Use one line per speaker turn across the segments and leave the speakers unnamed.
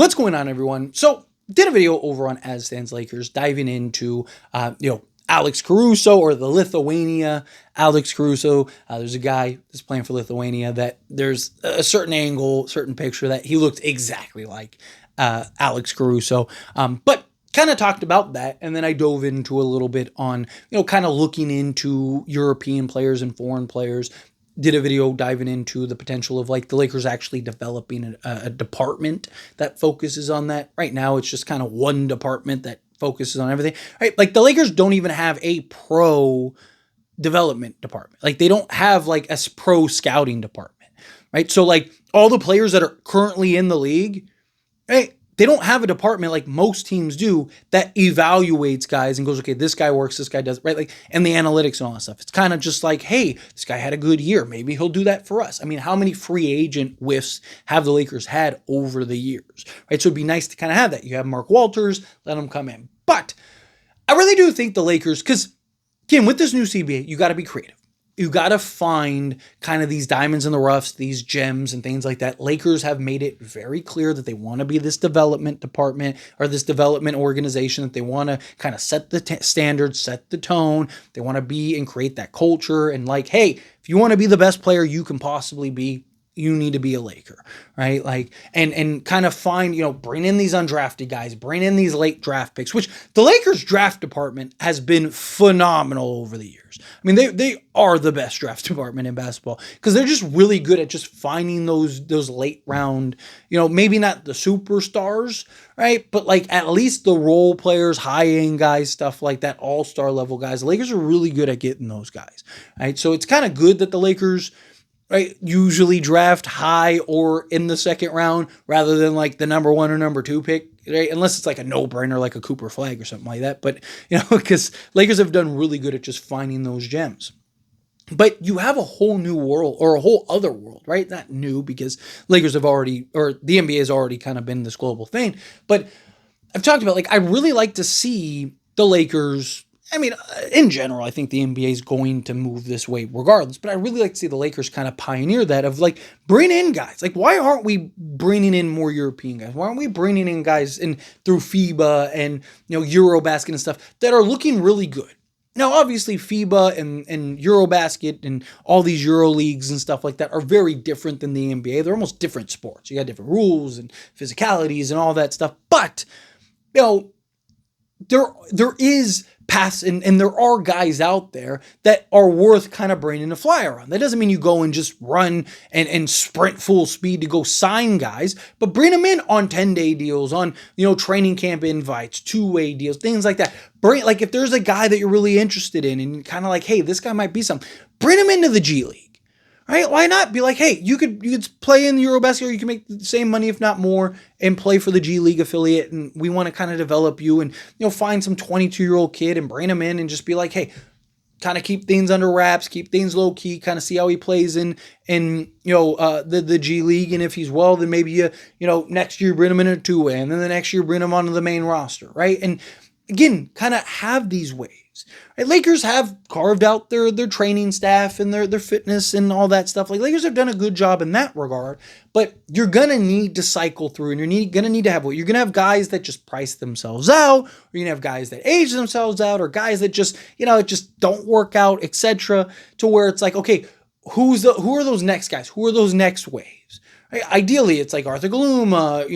What's going on, everyone? So, did a video over on As Stands Lakers diving into, Alex Caruso, or the Lithuania Alex Caruso. There's a guy that's playing for Lithuania that there's a certain angle, certain picture that he looked exactly like Alex Caruso. But kind of talked about that, and then I dove into a little bit on, kind of looking into European players and foreign players. Did a video diving into the potential of like the Lakers actually developing a department that focuses on that. Right now, it's just kind of one department that focuses on everything. Right, like the Lakers don't even have a pro development department. Like they don't have like a pro scouting department. Right, so like all the players that are currently in the league, right, they don't have a department like most teams do that evaluates guys and goes, okay, this guy works, this guy does, right? Like, and the analytics and all that stuff. It's kind of just like, hey, this guy had a good year. Maybe he'll do that for us. I mean, how many free agent whiffs have the Lakers had over the years, right? So it'd be nice to kind of have that. You have Mark Walters, let him come in. But I really do think the Lakers, because again, with this new CBA, you got to be creative. You got to find kind of these diamonds in the roughs, these gems and things like that. Lakers have made it very clear that they want to be this development department or this development organization, that they want to kind of set the standards, set the tone. They want to be and create that culture. And like, hey, if you want to be the best player you can possibly be, you need to be a Laker, right? Like, and kind of find, bring in these undrafted guys, bring in these late draft picks, which the Lakers draft department has been phenomenal over the years. I mean, they are the best draft department in basketball because they're just really good at just finding those late round, maybe not the superstars, right? But like at least the role players, high end guys, stuff like that, all-star level guys. The Lakers are really good at getting those guys, right? So it's kind of good that the Lakers, right, usually draft high or in the second round rather than like the number 1 or number 2 pick, right? Unless it's like a no-brainer, like a Cooper Flag or something like that. But, because Lakers have done really good at just finding those gems. But you have a whole new world, or a whole other world, right? Not new, because Lakers have already, or the NBA has already kind of been this global thing. But I've talked about, like, I really like to see the Lakers. I mean, in general, I think the NBA is going to move this way regardless, but I really like to see the Lakers kind of pioneer that of like, bring in guys. Like, why aren't we bringing in more European guys? Why aren't we bringing in guys through FIBA and, Eurobasket and stuff that are looking really good? Now, obviously, FIBA and Eurobasket and all these Euro leagues and stuff like that are very different than the NBA. They're almost different sports. You got different rules and physicalities and all that stuff. But, there is paths and there are guys out there that are worth kind of bringing a flyer on. That doesn't mean you go and just run and sprint full speed to go sign guys, but bring them in on 10-day deals, on, training camp invites, 2-way deals, things like that. Like if there's a guy that you're really interested in and kind of like, hey, this guy might be something, bring him into the G League. Right? Why not be like, hey, you could play in the Eurobasket, or you can make the same money, if not more, and play for the G League affiliate. And we want to kind of develop you and, find some 22-year-old kid and bring him in and just be like, hey, kind of keep things under wraps, keep things low key, kind of see how he plays in the G League. And if he's well, then maybe next year bring him in a 2-way, and then the next year bring him onto the main roster, right? And again, kind of have these ways. Right? Lakers have carved out their training staff and their fitness and all that stuff. Like, Lakers have done a good job in that regard, but you're going to need to cycle through, and you're going to need to have you're going to have guys that just price themselves out, or you're going to have guys that age themselves out, or guys that just, just don't work out, etc. To where it's like, okay, who are those next guys? Who are those next waves? Right? Ideally, it's like Arthur Galuma,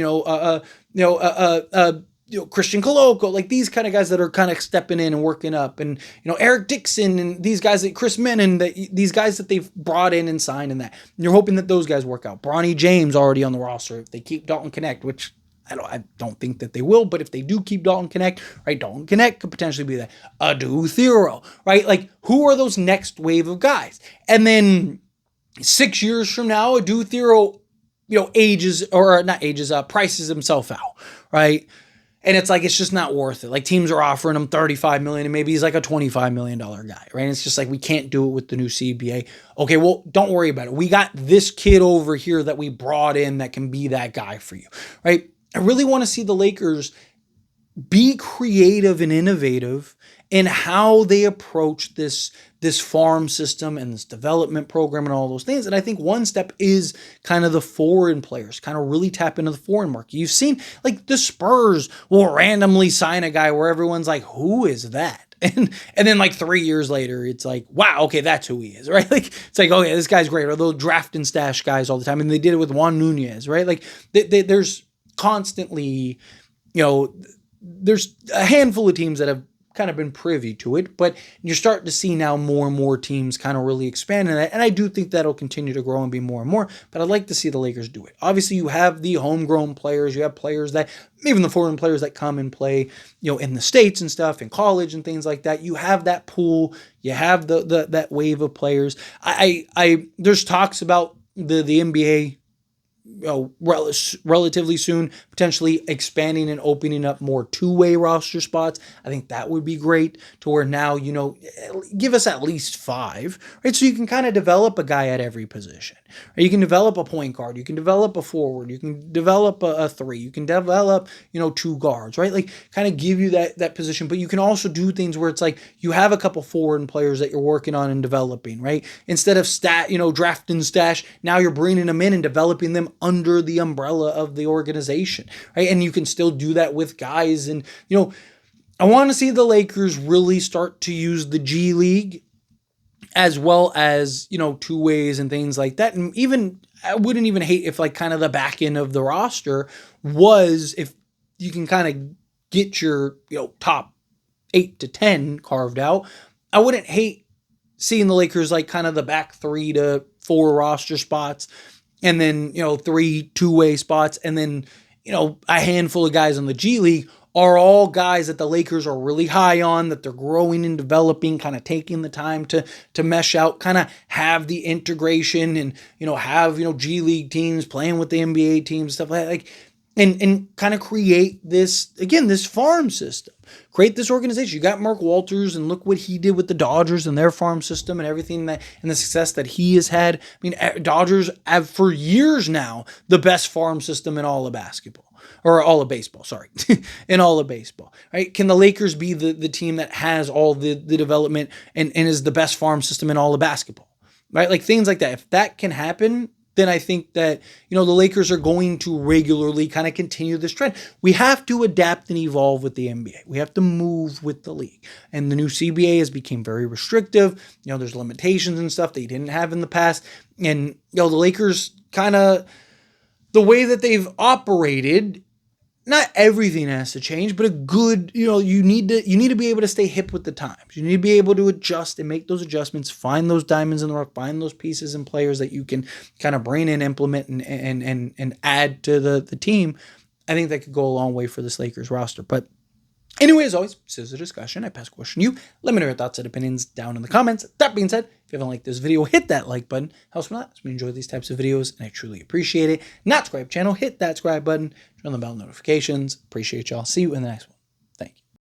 Christian Coloco, like these kind of guys that are kind of stepping in and working up, and Eric Dixon and these guys that Chris Menon, these guys that they've brought in and signed, and that and you're hoping that those guys work out. Bronny James already on the roster if they keep Dalton Connect, which I don't think that they will, but if they do keep Dalton Connect, right, Dalton Connect could potentially be that. Adu Thero, right? Like, who are those next wave of guys? And then 6 years from now, Adu Thero, prices himself out, right? And it's like, it's just not worth it. Like, teams are offering him $35 million, and maybe he's like a $25 million guy, right? And it's just like, we can't do it with the new CBA. Okay, well, don't worry about it. We got this kid over here that we brought in that can be that guy for you, right? I really want to see the Lakers be creative and innovative in how they approach this farm system and this development program and all those things. And I think one step is kind of the foreign players, kind of really tap into the foreign market. You've seen like the Spurs will randomly sign a guy where everyone's like, who is that? And then like 3 years later, it's like, wow, okay, that's who he is, right? Like, it's like, okay, this guy's great. Or they'll draft and stash guys all the time. And they did it with Juan Nunez, right? Like there's constantly, there's a handful of teams that have kind of been privy to it, but you're starting to see now more and more teams kind of really expand in that. And I do think that'll continue to grow and be more and more, but I'd like to see the Lakers do it. Obviously you have the homegrown players, you have players that, even the foreign players that come and play, in the States and stuff, in college and things like that. You have that pool, you have that wave of players. There's talks about the NBA relatively soon, potentially expanding and opening up more two-way roster spots. I think that would be great to where now, give us at least 5, right? So you can kind of develop a guy at every position. Right? You can develop a point guard. You can develop a forward. You can develop a 3. You can develop, 2 guards, right? Like kind of give you that position, but you can also do things where it's like you have a couple foreign players that you're working on and developing, right? Instead of draft and stash, now you're bringing them in and developing them under the umbrella of the organization, right? And you can still do that with guys. And, I want to see the Lakers really start to use the G League as well as, two ways and things like that. And even, I wouldn't even hate if like kind of the back end of the roster was if you can kind of get your, top 8 to 10 carved out. I wouldn't hate seeing the Lakers like kind of the back 3 to 4 roster spots. And then, 3 two-way spots. And then, a handful of guys in the G League are all guys that the Lakers are really high on, that they're growing and developing, kind of taking the time to mesh out, kind of have the integration and, have, G League teams playing with the NBA teams, stuff like that. Like, and kind of create this, again, this farm system. Create this organization. You got Mark Walters, and look what he did with the Dodgers and their farm system and everything and the success that he has had. I mean, Dodgers have for years now the best farm system in all of basketball. Or all of baseball, sorry. In all of baseball. Right? Can the Lakers be the team that has all the development and is the best farm system in all of basketball? Right? Like things like that. If that can happen, then I think that, the Lakers are going to regularly kind of continue this trend. We have to adapt and evolve with the NBA. We have to move with the league. And the new CBA has become very restrictive. There's limitations and stuff that you didn't have in the past. And, the Lakers kind of, the way that they've operated, not everything has to change, but a good, you need to be able to stay hip with the times. You need to be able to adjust and make those adjustments, find those diamonds in the rough, find those pieces and players that you can kind of bring in, implement, and add to the team. I think that could go a long way for this Lakers roster. But anyway, as always, this is a discussion. I pass question you. Let me know your thoughts and opinions down in the comments. That being said, if you haven't liked this video, hit that like button. Helps me a lot. We enjoy these types of videos, and I truly appreciate it. Not subscribe channel, hit that subscribe button. Turn on the bell notifications. Appreciate y'all. See you in the next one.